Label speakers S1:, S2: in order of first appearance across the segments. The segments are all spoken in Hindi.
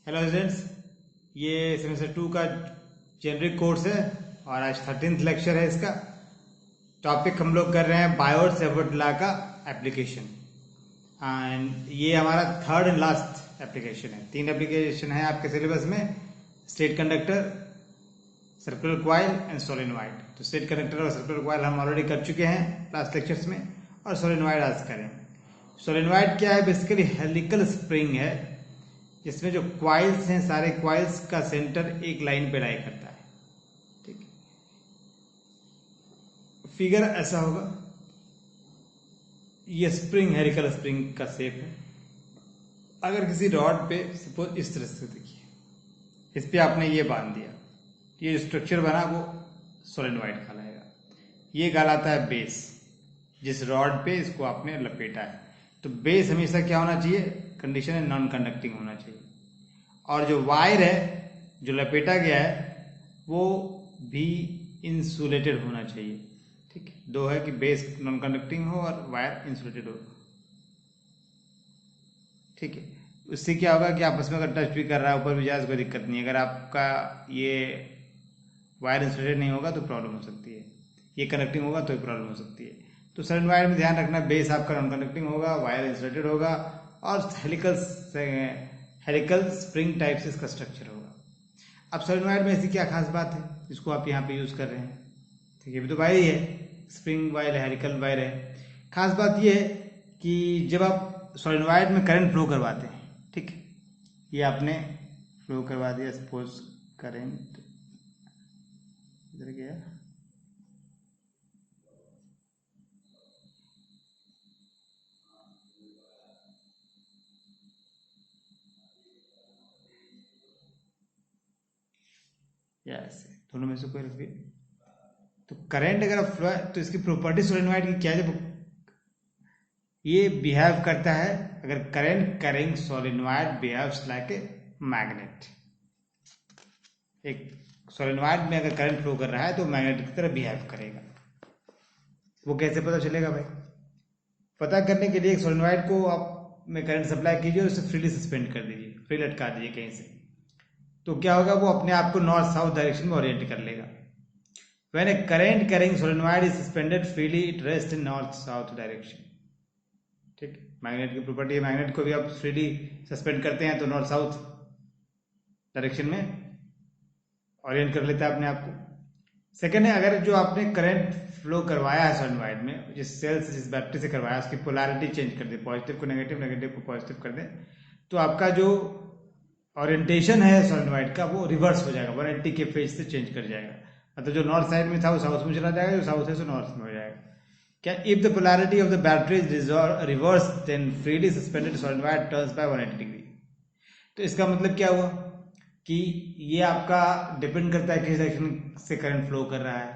S1: हेलो स्टूडेंट्स, ये सेमेस्टर 2 का जेनरिक कोर्स है और आज 13th लेक्चर है। इसका टॉपिक हम लोग कर रहे हैं बायोट-सेवर्ट लॉ का एप्लीकेशन एंड ये हमारा थर्ड एंड लास्ट एप्लीकेशन है। 3 एप्लीकेशन है आपके सिलेबस में, state conductor, circular coil and solenoid. तो स्टेट कंडक्टर और सर्कुलर कॉइल हम ऑलरेडी कर चुके हैं लास्ट लेक्चर्स में और सोलेनॉइड आज करेंगे। सोलेनॉइड क्या है? बेसिकली हेलिकल स्प्रिंग है जिसमें जो क्वाइल्स हैं, सारे क्वाइल्स का सेंटर एक लाइन पे लाई करता है। ठीक है, फिगर ऐसा होगा। ये स्प्रिंग हेलिकल स्प्रिंग का शेप है। अगर किसी रॉड पे सपोज इस तरह से देखिए, इस पे आपने ये बांध दिया, ये जो स्ट्रक्चर बना वो सोलेनॉइड कहलाएगा। ये कहलाता है बेस। जिस रॉड पे इसको आपने लपेटा है, तो बेस हमेशा क्या होना चाहिए? कंडीशन है नॉन कंडक्टिंग होना चाहिए। और जो वायर है जो लपेटा गया है वो भी इंसुलेटेड होना चाहिए। ठीक है, दो है कि बेस नॉन कंडक्टिंग हो और वायर इंसुलेटेड हो। ठीक है, उससे क्या होगा कि आपस में अगर टच भी कर रहा है, ऊपर भी जाए, कोई दिक्कत नहीं है। अगर आपका ये वायर इंसुलेटेड नहीं होगा तो प्रॉब्लम हो सकती है, ये कनेक्टिंग होगा तो प्रॉब्लम हो सकती है। तो सोलेनॉइड में ध्यान रखना, बेस आपका नॉन कंडक्टिंग होगा, वायर इंसुलेटेड होगा और हेलिकल स्प्रिंग टाइप से इसका स्ट्रक्चर होगा। अब सोलेनॉइड में ऐसी क्या खास बात है जिसको आप यहाँ पे यूज कर रहे हैं? ठीक है, भी तो वायर ही है, स्प्रिंग वायर है, हेलिकल वायर है। खास बात यह है कि जब आप सोलेनॉइड में करंट फ्लो करवाते हैं, ठीक है, ये आपने फ्लो करवा दिया, सपोज करंट इधर गया, या ऐसे दोनों में से कोई रख दिया। तो करंट अगर आप फ्लो, तो इसकी प्रॉपर्टी सोलेनॉइड की क्या है? जब ये बिहेव करता है, अगर current carrying solenoid behaves like a magnet. एक सोलेनॉइड में अगर करंट फ्लो कर रहा है तो मैग्नेट की तरह बिहेव करेगा। वो कैसे पता चलेगा भाई? पता करने के लिए एक सोलेनॉइड को आप में करंट सप्लाई कीजिए और उसे फ्रीली सस्पेंड कर दीजिए, फ्री लटका दीजिए कहीं से। तो क्या होगा? वो अपने आप को नॉर्थ साउथ डायरेक्शन में ओरिएंट कर लेगा। When a current carrying solenoid is suspended freely, it rests in north south direction. ठीक, मैग्नेट की प्रॉपर्टी है, मैग्नेट को भी आप फ्रीली सस्पेंड करते हैं तो नॉर्थ साउथ डायरेक्शन में ओरिएंट कर लेता है अपने आप को। सेकेंड है, अगर जो आपने करंट फ्लो करवाया है सोलेनॉइड में, जिस सेल से, जिस बैटरी से करवाया, उसकी पोलैरिटी चेंज कर दे, पॉजिटिव को नेगेटिव, नेगेटिव को पॉजिटिव कर दे, तो आपका जो ओरिएंटेशन है सोलेनॉइड का वो रिवर्स हो जाएगा, 180 के फेज से चेंज कर जाएगा। मतलब जो नॉर्थ साइड में था वो साउथ में चला जाएगा, जो साउथ है तो नॉर्थ में हो जाएगा। क्या? If the polarity of the battery is reverse then freely suspended solenoid turns by 180 degree. तो इसका मतलब क्या हुआ कि ये आपका डिपेंड करता है किस डायरेक्शन से करंट फ्लो कर रहा है।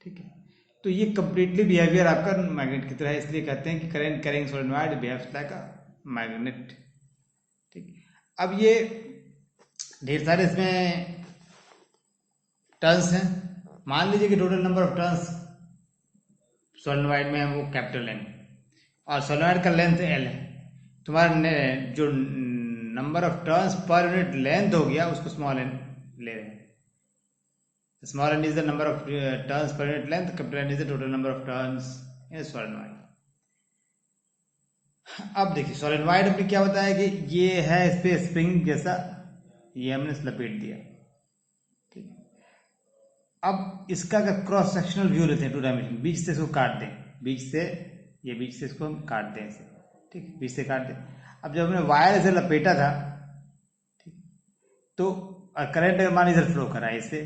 S1: ठीक है, तो ये कंप्लीटली बिहेवियर आपका मैग्नेट की तरह है, इसलिए कहते हैं कि current carrying solenoid behaves like a magnet. ठीक, अब ये ढेर सारे इसमें टर्न्स हैं। मान लीजिए कि total number of turns solenoid में है वो कैपिटल N और सोलेनॉइड का लेंथ L है। तुम्हारा जो number of turns per unit length हो गया उसको स्मॉल n ले रहे हैं। Small n is the number of turns per unit length, capital N is the total number of turns in solenoid. अब देखिए सोलेनॉइड अपने क्या बताया कि ये है इस पे स्प्रिंग जैसा, ये हमने लपेट दिया। ठीक, अब इसका अगर क्रॉस सेक्शनल व्यू लेते हैं 2 डायमेंशन, बीच से इसको काट दें, बीच से, ये बीच से इसको हम काट दें ऐसे। ठीक, बीच से काट दें। अब जब हमने वायर ऐसे लपेटा था, ठीक, तो करंट अगर मान इधर फ्लो कर रहा है इससे,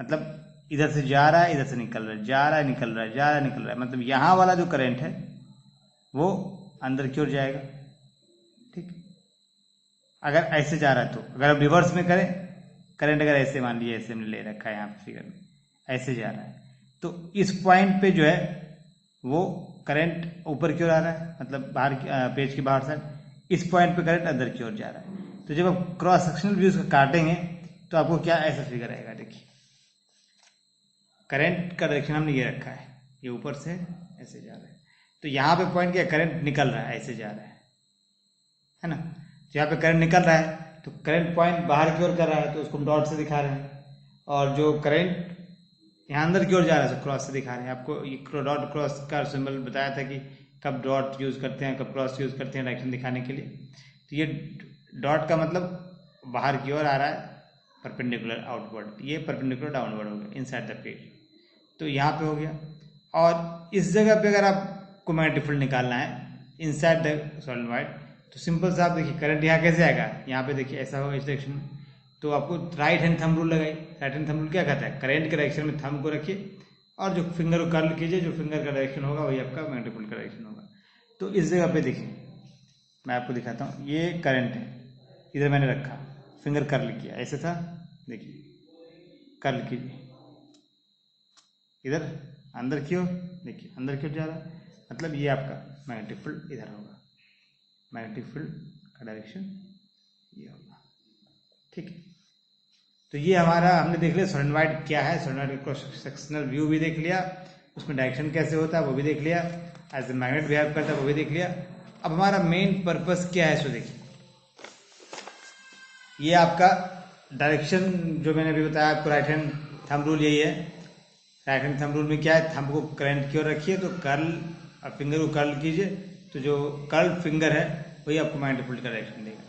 S1: मतलब इधर से जा रहा है, इधर से निकल रहा है, जा रहा है, निकल रहा है, जा रहा है, निकल रहा है, मतलब यहाँ वाला जो करंट है वो अंदर की ओर जाएगा। ठीक, अगर ऐसे जा रहा है तो, अगर हम रिवर्स में करें, करंट अगर ऐसे मान लीजिए, ऐसे हमने ले रखा है यहाँ पे फिगर में, ऐसे जा रहा है, तो इस पॉइंट पे जो है वो करंट ऊपर की ओर आ रहा है, मतलब बाहर पेज की बाहर साइड। इस पॉइंट पे करंट अंदर की ओर जा रहा है। तो जब आप क्रॉस सेक्शनल व्यूज को काटेंगे तो आपको क्या ऐसा फिगर आएगा? देखिए, करंट का डायरेक्शन हमने ये रखा है, ये ऊपर से ऐसे जा रहा है, तो यहाँ पे पॉइंट क्या, करंट निकल रहा है, ऐसे जा रहा है ना। तो यहाँ पे करंट निकल रहा है तो करंट पॉइंट बाहर की ओर कर रहा है तो उसको हम डॉट से दिखा रहे हैं, और जो करंट यहाँ अंदर की ओर जा रहा है तो क्रॉस से दिखा रहे हैं। आपको ये डॉट क्रॉस का सिंबल बताया था कि कब डॉट यूज़ करते हैं, कब क्रॉस यूज़ करते हैं डायरेक्शन दिखाने के लिए। तो ये डॉट का मतलब बाहर की ओर आ रहा है, परपेंडिकुलर आउटवर्ड, ये परपेंडिकुलर डाउनवर्ड हो गया इनसाइड द पेज। तो यहाँ पे हो गया। और इस जगह पे अगर आपको मैग्नेटिक फील्ड निकालना है इनसाइड द सॉलिनॉइड, तो सिंपल सा आप देखिए करंट यहाँ कैसे आएगा, यहाँ पे देखिए ऐसा होगा इस डायरेक्शन में। तो आपको राइट हैंड थंब रूल लगाई। राइट हैंड थंब रूल क्या कहता है, करंट के डायरेक्शन में थंब को रखिए और जो फिंगर को कर्ल कीजिए, जो फिंगर का डायरेक्शन होगा वही आपका मैग्नेटिक फील्ड का डायरेक्शन होगा। तो इस जगह पे देखिए मैं आपको दिखाता हूँ, ये करंट है, इधर मैंने रखा, फिंगर कर्ल किया, ऐसे था, देखिए कर्ल कीजिए इधर अंदर की ओर, देखिए अंदर की ओर जा रहा है, मतलब ये आपका मैग्नेटिक फील्ड इधर होगा, मैग्नेटिक फील्ड का डायरेक्शन ये होगा। ठीक है, तो ये हमारा हमने देख लिया सोलेनॉइड क्या है, सोलेनॉइड का क्रॉस सेक्शनल व्यू भी देख लिया, उसमें डायरेक्शन कैसे होता है वो भी देख लिया, एज ए मैग्नेट बिहेव करता है वो भी देख लिया। अब हमारा मेन पर्पस क्या है, सो देखिए ये आपका डायरेक्शन जो मैंने अभी बताया आपको, राइट हैंड थंब रूल यही है। राइट हैंड थंब रूल में क्या है, थंब को करंट की ओर रखिए तो कर्ल, अब फिंगर को कर्ल कीजिए तो जो कर्ल फिंगर है वही आपको मैग्नेटिक फील्ड का डायरेक्शन देगा,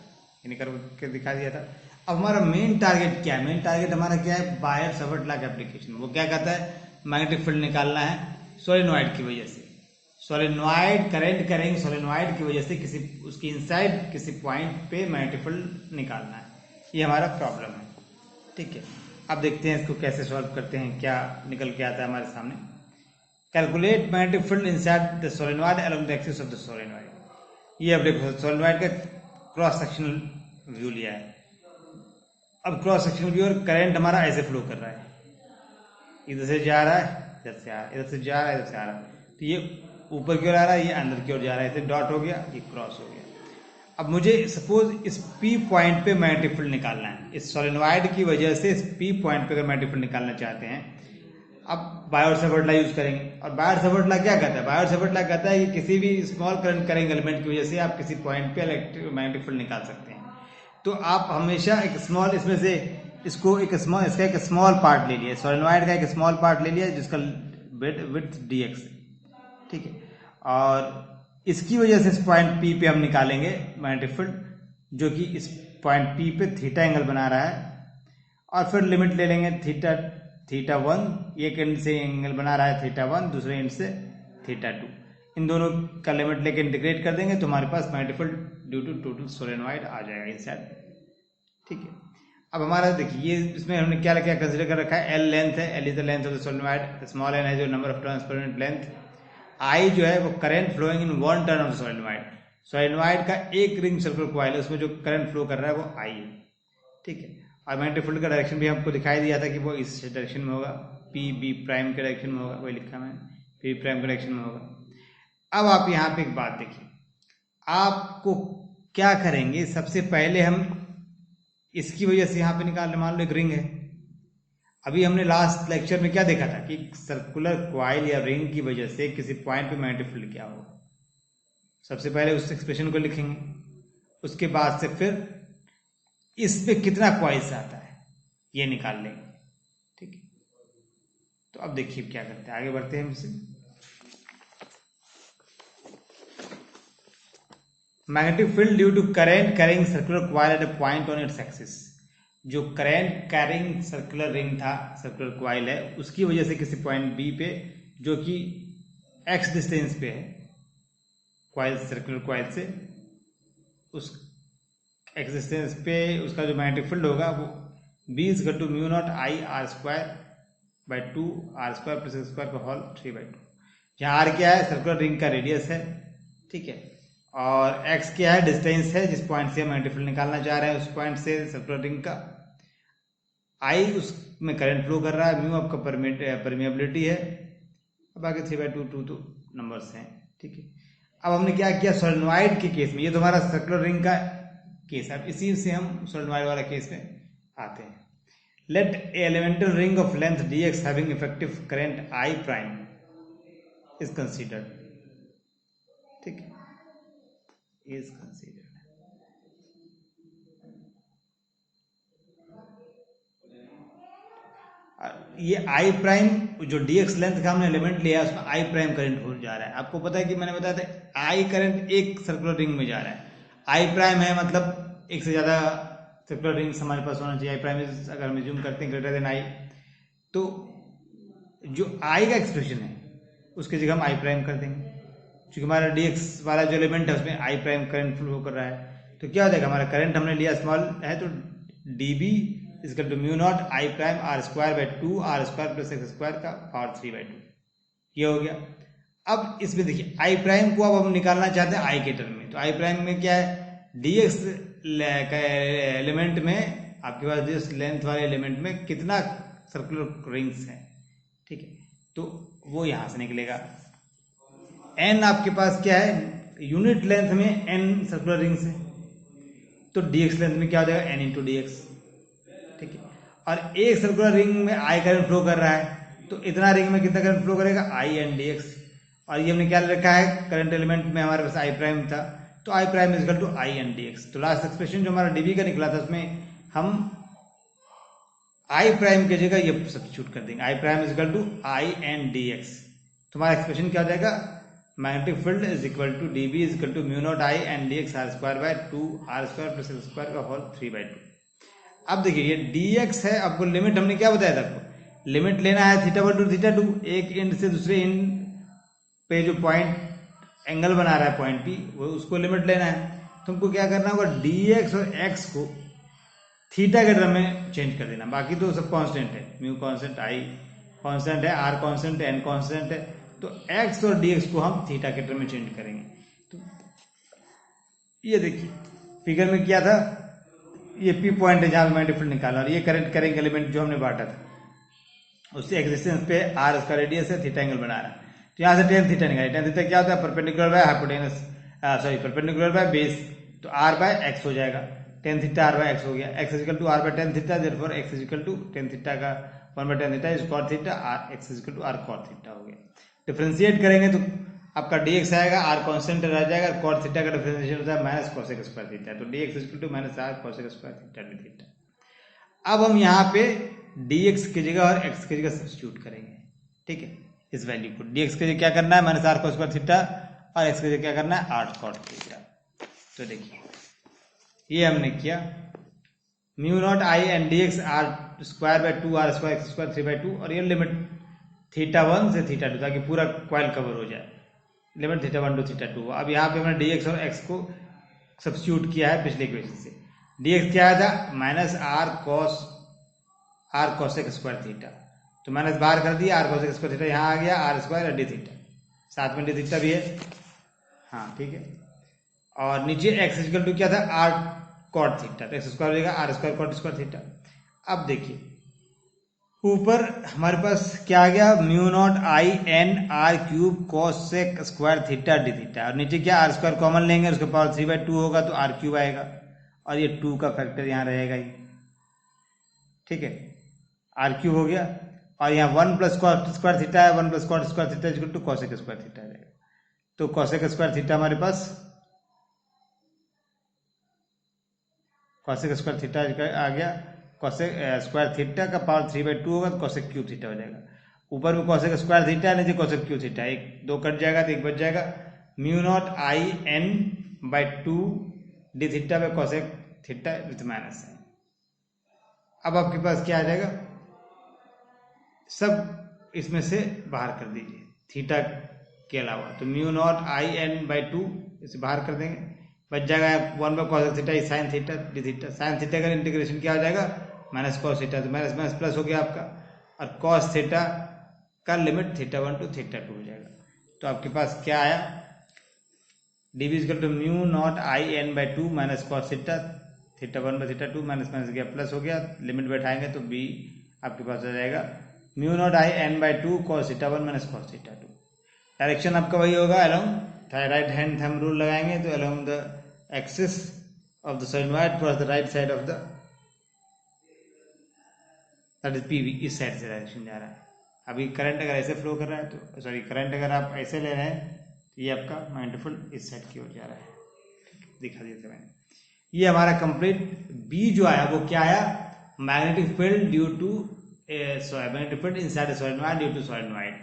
S1: यानी करके दिखा दिया था। अब हमारा मेन टारगेट क्या है, मेन टारगेट हमारा क्या है, बायर सावर्ट लॉ का एप्लीकेशन। वो क्या कहता है, मैग्नेटिक फील्ड निकालना है सोलेनॉइड की वजह से, सोलेनॉइड करंट करेंगे सोलेनॉइड की वजह से किसी उसकी इनसाइड किसी पॉइंट पे मैग्नेटिक फील्ड निकालना है, ये हमारा प्रॉब्लम है। ठीक है, अब देखते हैं इसको कैसे सॉल्व करते हैं, क्या निकल के आता है हमारे सामने। Calculate magnetic field inside the solenoid along the axis of the solenoid. ये अब देखो सोलेनॉइड का क्रॉस सेक्शनल व्यू लिया है। अब क्रॉस सेक्शनल व्यू और करंट हमारा ऐसे फ्लो कर रहा है, इधर से जा रहा है, इधर से आ रहा है, इधर से जा रहा है, इधर से आ रहा है। तो ये ऊपर की ओर आ रहा है, ये अंदर की ओर जा रहा है, इसे डॉट हो गया, ये क्रॉस हो गया। अब मुझे सपोज इस P पॉइंट पे मैग्नेटिक फील्ड निकालना है, इस सोलेनॉइड की वजह से इस P पॉइंट पे अगर मैग्नेटिक फील्ड निकालना चाहते हैं, अब बायर सावर्ट लॉ यूज करेंगे। और बायर सावर्ट लॉ क्या कहता है, बायर सावर्ट लॉ कहता है कि किसी भी स्मॉल करंट करेंट एलिमेंट की वजह से आप किसी पॉइंट पे इलेक्ट्रिक मैग्नेटिक फील्ड निकाल सकते हैं। तो आप हमेशा एक स्मॉल, इसमें से इसको एक स्मॉल, इसका एक स्मॉल पार्ट ले लिया, सोलेनॉइड का एक स्मॉल पार्ट ले लिया जिसका विड्थ dx है। ठीक है, और इसकी वजह से इस पॉइंट P पे हम निकालेंगे मैग्नेटिक फील्ड, जो कि इस पॉइंट P पे थीटा एंगल बना रहा है। और फिर लिमिट ले लेंगे थीटा 1, एक एंड से एंगल बना रहा है थीटा 1, दूसरे एंड से थीटा 2, इन दोनों का लिमिट लेके इंटीग्रेट कर देंगे तो हमारे पास magnetic field due to total solenoid आ जाएगा इनसाइड। ठीक है, अब हमारा देखिए ये इसमें हमने क्या क्या कंसीडर कर रखा है, एल लेंथ है, L is the length of the solenoid, small n है जो number of turns per unit length, I जो है वो current flowing in one turn of solenoid, solenoid का एक रिंग सर्कुलर कॉइल है उसमें जो करंट फ्लो कर रहा है वो आई है। ठीक है, और मैग्नेटिक फील्ड का डायरेक्शन भी हमको दिखाई दिया था कि वो इस डायरेक्शन में होगा, पी बी प्राइम के डायरेक्शन में होगा, वही लिखा मैंने, पी प्राइम के डायरेक्शन में होगा। अब आप यहाँ पे एक बात देखिए, आपको क्या करेंगे, सबसे पहले हम इसकी वजह से यहाँ पे निकाल रहे, मान लो एक रिंग है। अभी हमने लास्ट लेक्चर में क्या देखा था कि सर्कुलर क्वाइल या रिंग की वजह से किसी पॉइंट पे मैग्नेटिक फील्ड क्या होगा। सबसे पहले उस एक्सप्रेशन को लिखेंगे, उसके बाद से फिर इस पे कितना क्वाइल्स आता है ये निकाल लेंगे। ठीक है, तो अब देखिए क्या करते हैं, आगे बढ़ते हैं हमसे। Magnetic field due to current carrying circular coil at a point on its axis. जो करंट कैरिंग सर्कुलर रिंग था, सर्कुलर क्वाइल है, उसकी वजह से किसी पॉइंट बी पे जो कि एक्स डिस्टेंस पे है क्वाइल, सर्कुलर क्वाइल से, उस एक्स डिस्टेंस पे उसका जो मैग्नेटिक फील्ड होगा वो B is equal to mu naught I R square by 2 R square plus x square का होल 3/2। यहाँ आर क्या है, सर्कुलर रिंग का रेडियस है। ठीक है, और एक्स क्या है, डिस्टेंस है जिस पॉइंट से हम मैग्नेटिक फील्ड निकालना चाह रहे हैं, उस पॉइंट से सर्कुलर रिंग का। आई उसमें करंट फ्लो कर रहा है, म्यू आपका परमिएबिलिटी है, बाकी 3/2 तो नंबर्स हैं। ठीक है, अब हमने क्या किया, सोलेनॉइड के केस में, ये तो हमारा सर्कुलर रिंग का केस है, इसी से हम सोलेनॉइड वाला केस में आते हैं। Let a elemental ring of length dx having effective current I prime is considered. ठीक है, इज कंसीडर्ड। ये आई प्राइम जो dx लेंथ का हमने एलिमेंट लिया है उसमें आई प्राइम करंट हो जा रहा है। आपको पता है कि मैंने बताया था आई करंट एक सर्कुलर रिंग में जा रहा है। आई प्राइम है मतलब एक से ज्यादा सर्कुलर रिंग्स हमारे पास होना चाहिए। आई प्राइम अगर हम ज्यूम करते हैं ग्रेटर देन आई, तो जो आई का एक्सप्रेशन है उसकी जगह हम आई प्राइम कर देंगे, क्योंकि हमारा dx वाला जो एलिमेंट है उसमें आई प्राइम करंट फ्लो कर रहा है। तो क्या हो जाएगा, हमारा करंट हमने लिया स्मॉल है तो dB is equal to mu naught I prime R square by 2 R square plus x square का पावर 3/2, ये हो गया। अब इसमें देखिए आई प्राइम को अब हम निकालना चाहते हैं आई के टर्म में, तो आई प्राइम में क्या है, dx एलिमेंट में आपके पास जिस लेंथ वाले एलिमेंट में कितना सर्कुलर रिंग्स है, ठीक है, तो वो यहां से निकलेगा। n आपके पास क्या है, यूनिट लेंथ में n सर्कुलर रिंग्स है, तो dx लेंथ में क्या हो जाएगा n इंटू डी एक्स, ठीक है। और एक सर्कुलर रिंग में आई करंट फ्लो कर रहा है, तो इतना रिंग में कितना करंट फ्लो करेगा, आई एन डी एक्स। और ये हमने क्या रखा है, करंट एलिमेंट में हमारे पास आई प्राइम था, तो I prime is equal to I n d x. तो लास्ट एक्सप्रेशन जो हमारा डीबी का निकला था उसमें हम आई प्राइम की जगह ये सब्स्टिट्यूट कर देंगे, I prime is equal to I n d x. तुम्हारा एक्सप्रेशन क्या हो जाएगा, magnetic field is equal to d B is equal to mu naught I n d x R square by 2 R square plus x square का होल 3/2। अब देखिए ये dx है, आपको लिमिट हमने क्या बताया था, आपको लिमिट लेना है थीटा1 टू थीटा2, एक एंड से दूसरे एंड पे जो पॉइंट एंगल बना रहा है पॉइंट पी, वो उसको लिमिट लेना है। तुमको क्या करना होगा, dx और x को थीटा के टर्म में चेंज कर देना, बाकी तो सब कांस्टेंट है, म्यू कांस्टेंट, आई कांस्टेंट है, आर कांस्टेंट है, एन कांस्टेंट है, तो x और dx को हम थीटा के टर्म में चेंज करेंगे। तो ये देखिए फिगर में क्या था, ये पी पॉइंट है जहां पे मैग्नेटिक फील्ड निकाला, और ये करंट करेंगे एलिमेंट जो हमने बांटा था उससे एक्सिस्टेंस पे आर उसका रेडियस है, थीटा एंगल बना रहा है। तो यहाँ से टेन थीटा निकाले, टेन थीटा क्या होता है, perpendicular by hypotenuse, sorry perpendicular by base, तो आर बाय एक्स हो जाएगा, tan theta R by x हो गया, x is equal to R by tan theta, therefore x is equal to tan theta का 1/10 theta is cot theta, R x is equal to R cot theta हो गया। डिफ्रेंशिएट करेंगे तो आपका dx आएगा, आर कांस्टेंट रह जाएगा, cos थीटा का डिफरेंशिएशन होता है माइनस cos स्क्वायर थीटा, तो dx equal to minus R cos square theta D theta. अब हम यहाँ पे dx की जगह और x की जगह सब्स्टिट्यूट करेंगे, ठीक है, इस वैल्यू को dx की जगह क्या करना है, minus R cos square theta, और x की जगह क्या करना है, आर cot थीटा। तो देखिए ये हमने किया, mu naught I n d x R square by 2 R square x square 3/2, और ये लिमिट थीटा1 से थीटा2 ताकि पूरा क्वाइल कवर हो जाए, लिमिट थीटा1 टू थीटा2। अब यहाँ पे हमने dx और x को सब्स्टिट्यूट किया है पिछले इक्वेशन से। dx क्या आया था, minus R cos x square theta, तो माइनस बाहर कर दिया, R cos x square theta यहाँ आ गया, आर स्क्वायर डी थीटा, साथ में डी थीटा भी है, हाँ ठीक है। और नीचे x इक्वल टू क्या था, आर कॉट थीटा, तो एक्स स्क्वायर हो जाएगा R square cot square theta. अब देखिए ऊपर हमारे पास क्या आ गया, mu naught I n R cube cosec square theta D theta, और नीचे क्या आर स्क्वायर कॉमन लेंगे, उसके पावर 3/2 होगा तो आर क्यूब आएगा, और ये 2 का फैक्टर यहाँ रहेगा ही, ठीक है, आर क्यूब हो गया। और यहाँ 1 प्लस कॉट स्क्वायर थीटा है, 1 plus cot square theta equal to cosec square theta आ जाएगा, तो कॉसेक स्क्वायर थीटा हमारे पास कॉसेक स्क्वायर थीटा आ गया, कॉसेक स्क्वायर थीटा का पावर 3/2 होगा तो कॉसेक क्यूब थीटा हो जाएगा। ऊपर में कॉसेक स्क्वायर थीटा है, नीचे कॉसेक क्यूब थीटा, एक दो कट जाएगा तो एक बच जाएगा, mu naught I N by 2 d theta by cosec theta with minus sign. अब आपके पास क्या आ जाएगा, सब इसमें से बाहर कर दीजिए थीटा के अलावा, तो mu naught I N by 2 इसे बाहर कर देंगे, बच जाएगा 1 by cos theta sine theta D theta, sine theta का इंटीग्रेशन क्या हो जाएगा, माइनस कॉस थीटा, तो माइनस माइनस प्लस हो गया आपका, और कॉस थीटा का लिमिट थीटा1 टू थीटा2 हो जाएगा। तो आपके पास क्या आया, D B equal to mu naught I N by 2 minus cos theta, थीटा1 by थीटा2 माइनस माइनस गया प्लस हो गया, लिमिट बैठाएंगे तो बी आपके पास आ जाएगा mu naught I N by 2 cos थीटा1 माइनस कॉस थीटा2। डायरेक्शन आपका वही होगा, along right hand thumb rule लगाएंगे तो along the axis of the solenoid for the right side of the that is PV, इस साइड से डायरेक्शन जा रहा है। अभी करंट अगर ऐसे फ्लो कर रहा है तो सॉरी करंट अगर आप ऐसे ले रहे हैं तो ये आपका मैग्नेटिक फील्ड इस साइड की ओर जा रहा है, दिखा दिया था मैंने। ये हमारा कंप्लीट बी जो आया वो क्या आया, magnetic field due to magnetic field inside a solenoid due to solenoid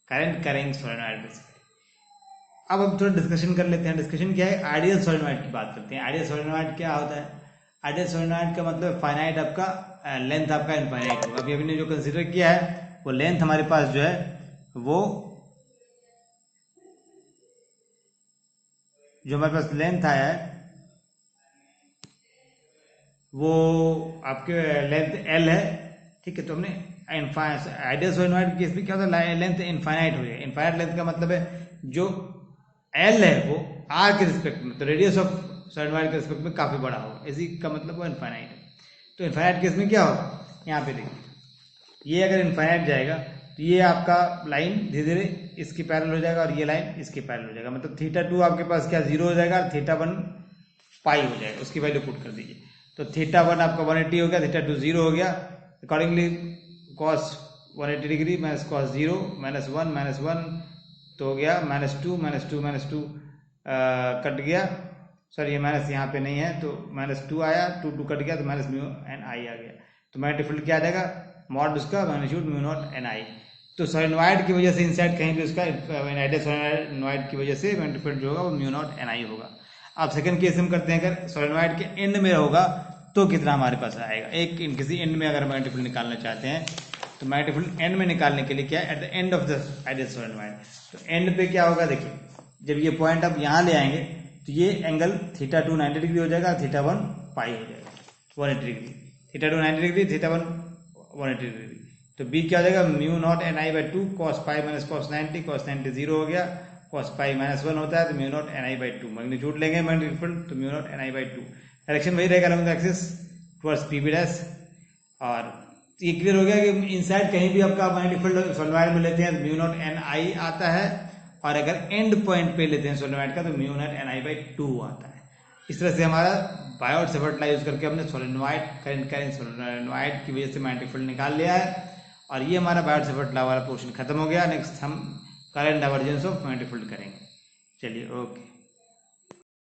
S1: current carrying solenoid basically. अब हम थोड़ा डिस्कशन कर लेते हैं. डिस्कशन क्या है, आइडियल सोलेनॉइड की बात करते हैं. आइडियल सोलेनॉइड क्या होता है? आइडियल सोलेनॉइड का मतलब फाइनाइट आपका लेंथ आपका इनफाइनाइट होगा. अभी हमने जो कंसीडर किया है वो लेंथ हमारे पास जो है वो जो हमारे पास लेंथ आया है वो आपके लेंथ एल है. ठीक है, तो हमने आइडियल सोलेनॉइड केस में क्या होता है, लेंथ इनफाइनाइट हो जाएगा. इनफाइनाइट लेंथ का मतलब है जो एल है वो आर के रिस्पेक्ट में, तो रेडियस ऑफ सोलेनॉइड के रिस्पेक्ट में काफी बड़ा होगा. इसी का मतलब वो इनफाइनाइट है. तो इनफाइनाइट केस में क्या होगा, यहाँ पे देखिए, ये अगर इनफाइनाइट जाएगा तो ये आपका लाइन धीरे धीरे इसकी पैरेलल हो जाएगा और ये लाइन इसकी पैरेलल हो जाएगा. मतलब θ2 आपके पास क्या 0 हो जाएगा और θ1 पाई हो जाएगा. उसकी वैल्यू पुट कर दीजिए. तो θ1 आपका 180 हो गया, θ2 0 हो गया. Accordingly cos 180 degree minus cos 0 minus 1 तो हो गया -2 कट गया. सॉरी ये माइनस यहाँ पे नहीं है तो -2 आया, 2 कट गया तो माइनस म्यू एन आई आ गया. तो मैग्नेटिक फील्ड क्या आ जाएगा, मॉड उसका मैग्नीट्यूड म्यू नॉट एन आई. तो सोलेनॉइड की वजह से इनसाइड कहीं भी उसका आइडियल सोलेनॉइड की वजह से मैग्नेटिक फील्ड जो होगा वो म्यू नॉट एन आई होगा. अब सेकंड केस हम करते हैं, अगर सोलेनॉइड के एंड में होगा तो कितना हमारे पास आएगा. एक किसी एंड में अगर मैग्नेटिक फील्ड निकालना चाहते हैं तो मैग्नेटिक फील्ड एंड में निकालने के लिए क्या है, at the end of the ideal solenoid. तो एंड पे क्या होगा, देखिए जब ये पॉइंट आप यहाँ ले आएंगे तो ये एंगल θ2 90 डिग्री हो जाएगा, θ1 पाई हो जाएगा 180 डिग्री. θ2 90 degree, θ1 180 degree. तो बी क्या हो जाएगा, mu naught N I by 2 cos pi minus cos 90 0 हो गया, cos पाई -1 होता है तो mu naught N I by 2. Magnitude लेंगे मैग्नेटिक फील्ड तो mu naught N I by 2. Direction वही रहेगा along the axis towards P B dash. और ये क्लियर हो गया कि इनसाइड कहीं भी आपका मैग्नेटिक फील्ड सोलेनॉइड में लेते हैं तो म्यू नॉट एन आई आता है, और अगर एंड पॉइंट पे लेते हैं सोलेनॉइड का तो mu naught N I by 2 आता है. इस तरह से हमारा बायोट सेवर्ट लॉ यूज करके हमने सोलेनॉइड करंट कैरिंग सोलेनॉइड की वजह से मैग्नेटिक फील्ड निकाल लिया है. और ये हमारा बायोट सेवर्ट लॉ वाला पोर्शन खत्म हो गया. नेक्स्ट हम current divergence of magnetic field करेंगे. चलिए ओके.